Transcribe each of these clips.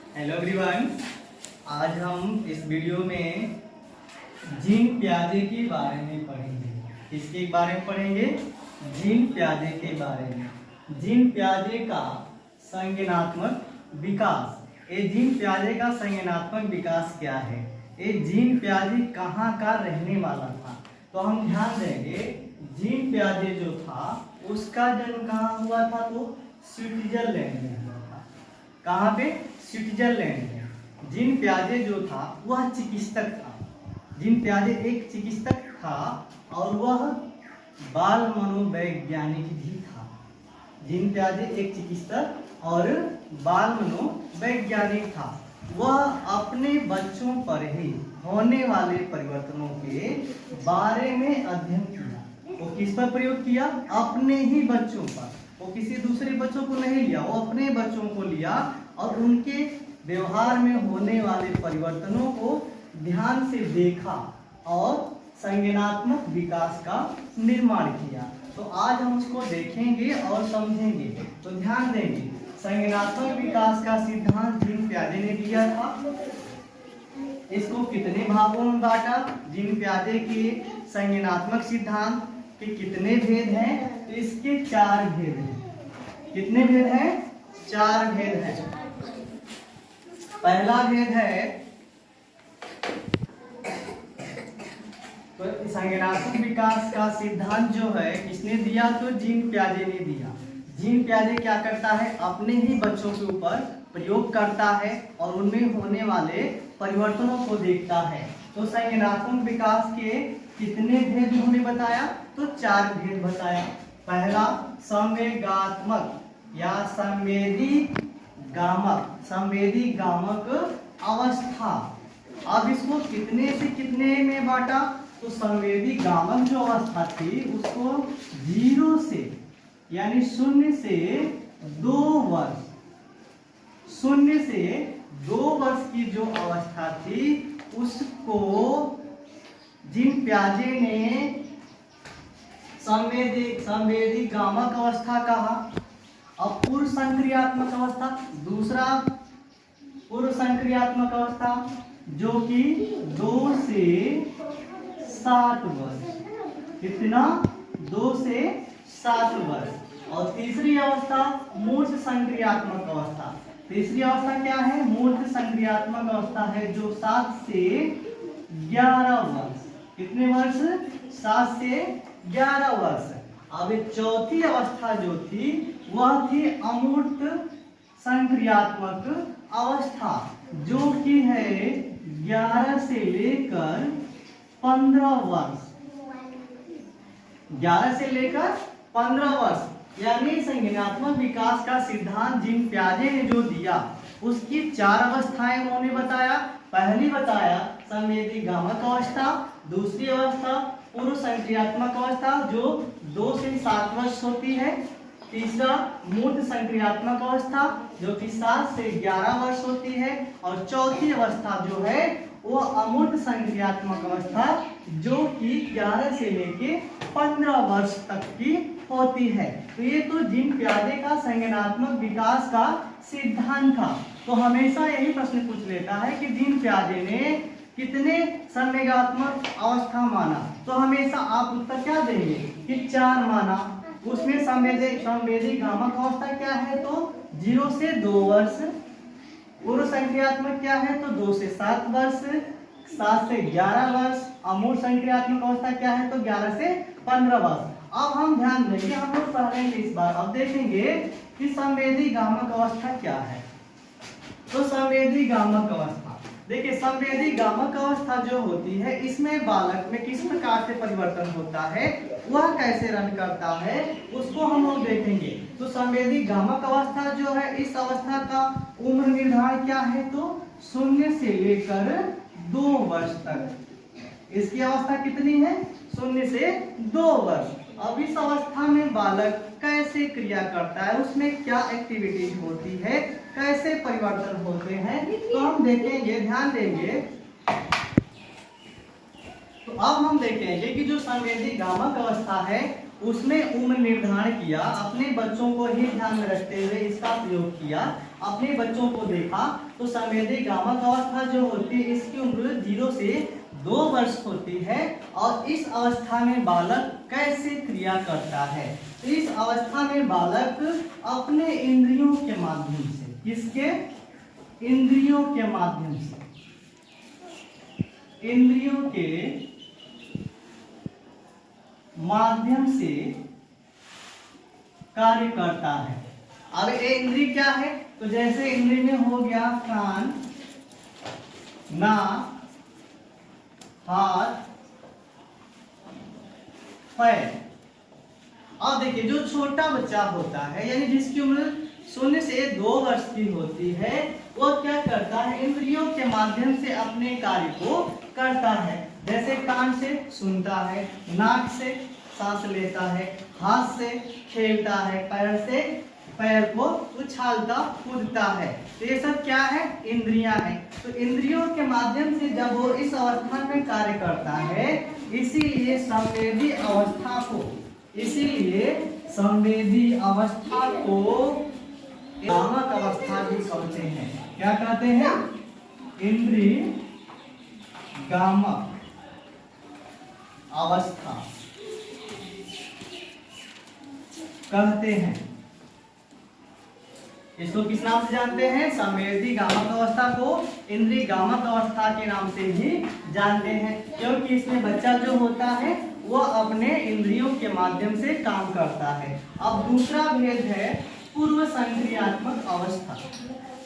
Hello everyone. आज हम इस वीडियो में जीन पियाजे के बारे में पढ़ेंगे। किसके बारे में पढ़ेंगे? जीन पियाजे के बारे में। जीन पियाजे का संज्ञानात्मक विकास। ये जीन पियाजे का संज्ञानात्मक विकास क्या है? ये जीन पियाजे कहाँ का रहने वाला था? तो हम ध्यान देंगे, जीन पियाजे जो था उसका जन्म कहाँ हुआ था? तो स्विट्जरलैंड में हुआ था। कहाँ पे? स्विट्जरलैंड में। जीन पियाजे जो था वह चिकित्सक था। जीन पियाजे एक चिकित्सक था और वह बाल मनोवैज्ञानिक भी था। जीन पियाजे एक चिकित्सक और बाल मनोवैज्ञानिक था। वह अपने बच्चों पर ही होने वाले परिवर्तनों के बारे में अध्ययन किया। वो किस पर प्रयोग किया? अपने ही बच्चों पर। वो किसी दूसरे बच्चों को नहीं लिया, वो अपने बच्चों को लिया और उनके व्यवहार में होने वाले परिवर्तनों को ध्यान से देखा और संज्ञानात्मक विकास का निर्माण किया। तो आज हम उसको देखेंगे और समझेंगे। तो ध्यान देंगे, संज्ञानात्मक विकास का सिद्धांत जीन पियाजे ने दिया था। इसको कितने भागों में बांटा? जीन पियाजे के संज्ञानात्मक सिद्धांत के कितने भेद हैं? तो इसके 4 भेद हैं। कितने भेद हैं? 4 भेद हैं। पहला भेद है, तो संज्ञानात्मक विकास का सिद्धांत जो है किसने दिया? तो जीन पियाजे ने दिया। जीन पियाजे क्या करता है? अपने ही बच्चों के ऊपर प्रयोग करता है और उनमें होने वाले परिवर्तनों को देखता है। तो संज्ञानात्मक विकास के कितने भेद उन्होंने बताया? तो 4 भेद बताया। पहला संवेगात्मक या संवेदी गामक अवस्था। अब इसको कितने से कितने में बांटा? तो संवेदी गामक जो अवस्था थी उसको 0 से यानी 0 से 2 वर्ष, 0 से 2 वर्ष की जो अवस्था थी उसको जीन पियाजे ने संवेदी गामक अवस्था कहा। अब पूर्व संक्रियात्मक अवस्था, दूसरा पूर्व संक्रियात्मक अवस्था जो कि 2 से 7 वर्ष। कितना? 2 से 7 वर्ष। और तीसरी अवस्था मूर्त संक्रियात्मक अवस्था। तीसरी अवस्था क्या है? मूर्त संक्रियात्मक अवस्था है जो 7 से 11 वर्ष। कितने वर्ष? 7 से 11 वर्ष। अब चौथी अवस्था जो थी वह थी अमूर्त संक्रियात्मक अवस्था जो कि है 11 से लेकर 15 वर्ष। 11 से लेकर 15 वर्ष यानी संज्ञानात्मक विकास का सिद्धांत जीन पियाजे ने जो दिया उसकी 4 अवस्थाएं उन्होंने बताया। पहली बताया संवेदी गामक अवस्था, दूसरी अवस्था पूर्व संक्रियात्मक अवस्था जो 2 से 7 वर्ष होती है, तीसरा मूर्त संक्रियात्मक अवस्था जो कि 7 से 11 वर्ष होती है, और चौथी अवस्था जो है वो अमूर्त संक्रियात्मक अवस्था जो कि 11 से लेके 15 वर्ष तक की होती है। तो ये तो जीन पियाजे का संज्ञानात्मक विकास का सिद्धांत था। तो हमेशा यही प्रश्न पूछ लेता है कि जीन पियाजे ने कितने संवेगात्मक अवस्था माना? तो हमेशा आप उत्तर क्या देंगे कि 4 माना। उसमें संवेदी गामक अवस्था क्या है? तो 0 से 2 वर्ष। पूर्व संक्रियात्मक क्या है? तो 2 से 7 वर्ष, 7 से 11 वर्ष। अमूर्त संक्रियात्मक अवस्था क्या है? तो 11 से 15 वर्ष। अब हम ध्यान देंगे, हम लोग पढ़ेंगे इस बार। अब देखेंगे कि संवेदी गामक अवस्था क्या है। तो संवेदी गामक अवस्था, देखिए संवेदी गामक अवस्था जो होती है इसमें बालक में किस प्रकार से परिवर्तन होता है, वह कैसे रन करता है, उसको हम लोग देखेंगे। तो संवेदी गामक अवस्था जो है इस अवस्था का उम्र निर्धारण क्या है? तो 0 से लेकर 2 वर्ष तक। इसकी अवस्था कितनी है? 0 से 2 वर्ष। अब इस अवस्था में बालक कैसे क्रिया करता है, उसमें क्या एक्टिविटीज होती है, कैसे परिवर्तन होते हैं, तो हम देखेंगे, ध्यान देंगे। तो अब हम देखेंगे कि जो संवेदी गामक अवस्था है उसमें उम्र निर्धारण किया, अपने बच्चों को ही ध्यान में रखते हुए इसका प्रयोग किया अपने बच्चों को देखा तो संवेदी गामक अवस्था जो होती है इसकी उम्र 0 से 2 वर्ष होती है। और इस अवस्था में बालक कैसे क्रिया करता है? तो इस अवस्था में बालक अपने इंद्रियों के माध्यम से, किसके? इंद्रियों के माध्यम से, इंद्रियों के माध्यम से कार्य करता है। अब ये इंद्रिय क्या है? तो जैसे इंद्रिय में हो गया कान, नाक, हाथ, पैर। अब देखिए जो छोटा बच्चा होता है यानी जिसकी उम्र 0 से 2 वर्ष की होती है वो क्या करता है? इंद्रियों के माध्यम से अपने कार्य को करता है। जैसे कान से सुनता है, नाक से सांस लेता है, हाथ से खेलता है, पैर से पैर को उछालता कूदता है। तो ये सब क्या है? इंद्रियां हैं। तो इंद्रियों के माध्यम से जब वो इस अवस्था में कार्य करता है, इसीलिए संवेदी अवस्था को, इसीलिए संवेदी अवस्था को गामक अवस्था भी कहते हैं। क्या कहते हैं? इंद्रिय गामक अवस्था कहते हैं। इसको किस नाम से जानते हैं? संवेदी गामक अवस्था को इंद्रिय गामक अवस्था के नाम से ही जानते हैं, क्योंकि इसमें बच्चा जो होता है वो अपने इंद्रियों के माध्यम से काम करता है। अब दूसरा भेद है पूर्व संक्रियात्मक अवस्था।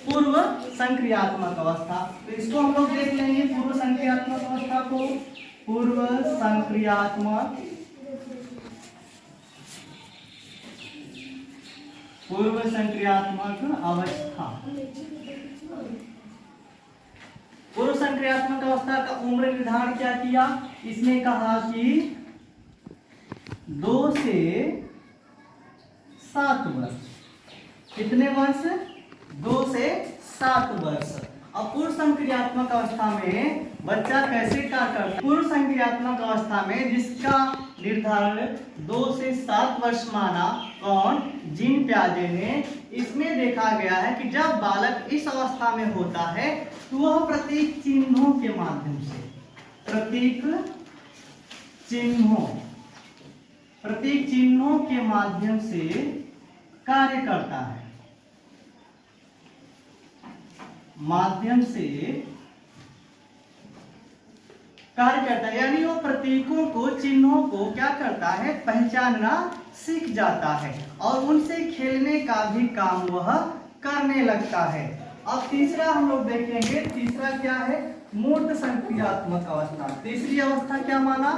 पूर्व संक्रियात्मक अवस्था, तो इसको हम लोग देख लेंगे। पूर्व संक्रियात्मक अवस्था को, पूर्व संक्रियात्मक, पूर्व संक्रियात्मक अवस्था। पूर्व संक्रियात्मक अवस्था का उम्र निर्धारण क्या किया? इसने कहा कि 2 से 7 वर्ष। कितने वर्ष? 2 से 7 वर्ष। अब पूर्व संक्रियात्मक अवस्था में बच्चा कैसे कार्य करता है? पूर्व संक्रियात्मक अवस्था में जिसका निर्धारण 2 से 7 वर्ष माना कौन? जीन प्याजे ने। इसमें देखा गया है कि जब बालक इस अवस्था में होता है तो वह प्रतीक चिन्हों के माध्यम से, प्रतीक चिन्हों के माध्यम से कार्य करता है, माध्यम से कार्य करता है। यानी वो प्रतीकों को, चिन्हों को क्या करता है? पहचानना सीख जाता है और उनसे खेलने का भी काम वह करने लगता है। अब तीसरा हम लोग देखेंगे। तीसरा क्या है? मूर्त संक्रियात्मक अवस्था। तीसरी अवस्था क्या माना?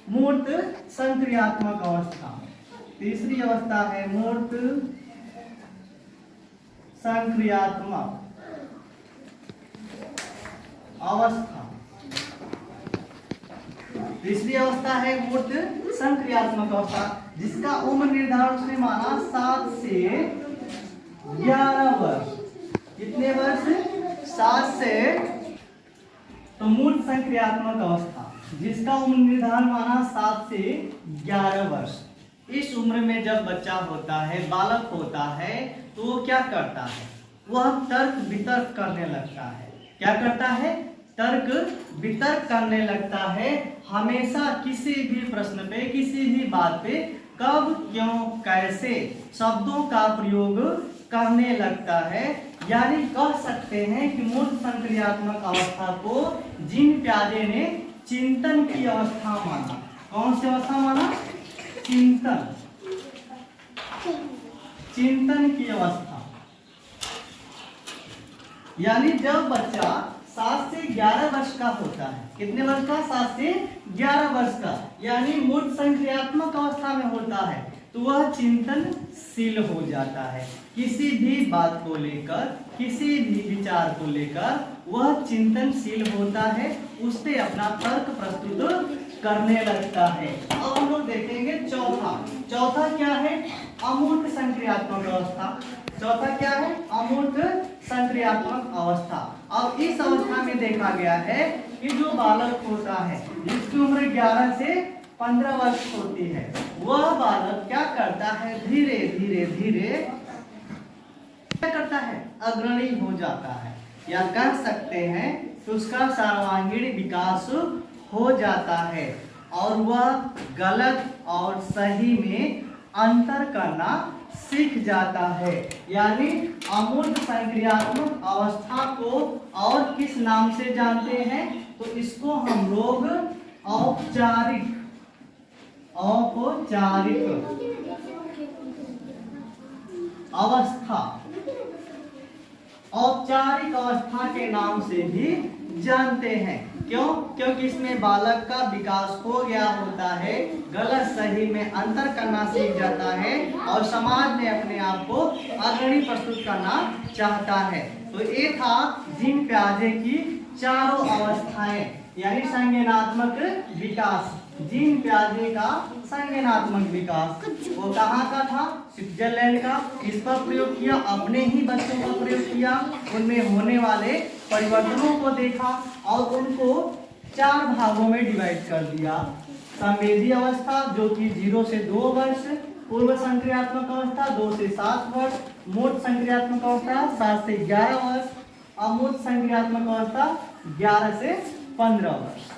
मूर्त संक्रियात्मक अवस्था। तीसरी अवस्था है मूर्त संक्रियात्मक अवस्था। तीसरी अवस्था है मूर्त संक्रियात्मक अवस्था, जिसका उम्र निर्धारण उसने माना 7 से 11 वर्ष। कितने वर्ष? 7 से। तो मूर्त संक्रियात्मक अवस्था जिसका उम्र निर्धारण माना 7 से 11 वर्ष। इस उम्र में जब बच्चा होता है, बालक होता है, तो वो क्या करता है? वह तर्क वितर्क करने लगता है। क्या करता है? तर्क वितर्क करने लगता है। हमेशा किसी भी प्रश्न पे, किसी भी बात पे कब, क्यों, कैसे शब्दों का प्रयोग करने लगता है। यानी कह सकते हैं कि मूर्त संक्रियात्मक अवस्था को जीन प्याजे ने चिंतन की अवस्था माना। कौन सी अवस्था माना? चिंतन, चिंतन की अवस्था। यानी जब बच्चा 7 से 11 वर्ष का होता है। कितने वर्ष का? 7 से 11 वर्ष का। यानी मूर्त संक्रियात्मक अवस्था में होता है तो वह चिंतनशील हो जाता है। किसी भी बात को लेकर, किसी भी विचार को लेकर वह चिंतनशील होता है, उस पे अपना तर्क प्रस्तुत करने लगता है। अब हम लोग देखेंगे चौथा क्या है? अमूर्त संक्रियात्मक अवस्था। चौथा क्या है? अमूर्त संक्रियात्मक अवस्था। अब इस अवस्था में देखा गया है कि जो बालक होता है जिसकी उम्र 11 से 15 वर्ष होती है, वह बालक क्या करता है? धीरे धीरे धीरे क्या करता है, अग्रणी हो जाता है, या कह सकते हैं तो उसका सर्वांगीण विकास हो जाता है और वह गलत और सही में अंतर करना सीख जाता है। यानी अमूर्त संक्रियात्मक अवस्था को और किस नाम से जानते हैं, तो इसको हम लोग औपचारिक अवस्था, औपचारिक अवस्था के नाम से भी जानते हैं। क्यों? क्योंकि इसमें बालक का विकास हो गया होता है, गलत सही में अंतर करना सीख जाता है और समाज में अपने आप को अग्रणी प्रस्तुत करना चाहता है। तो ये था जीन प्याजे की चारों अवस्थाएं, यानी संज्ञानात्मक विकास। जीन प्याजे का संज्ञानात्मक विकास वो कहाँ का था? स्विट्जरलैंड का। इस पर प्रयोग किया, अपने ही बच्चों का प्रयोग किया, उनमें होने वाले परिवर्तनों को देखा और उनको 4 भागों में डिवाइड कर दिया। संवेदी अवस्था जो कि 0 से 2 वर्ष, पूर्व संक्रियात्मक अवस्था 2 से 7 वर्ष, मूर्त संक्रियात्मक अवस्था 7 से 11 वर्ष, अमूर्त संक्रियात्मक अवस्था 11 से 15 वर्ष।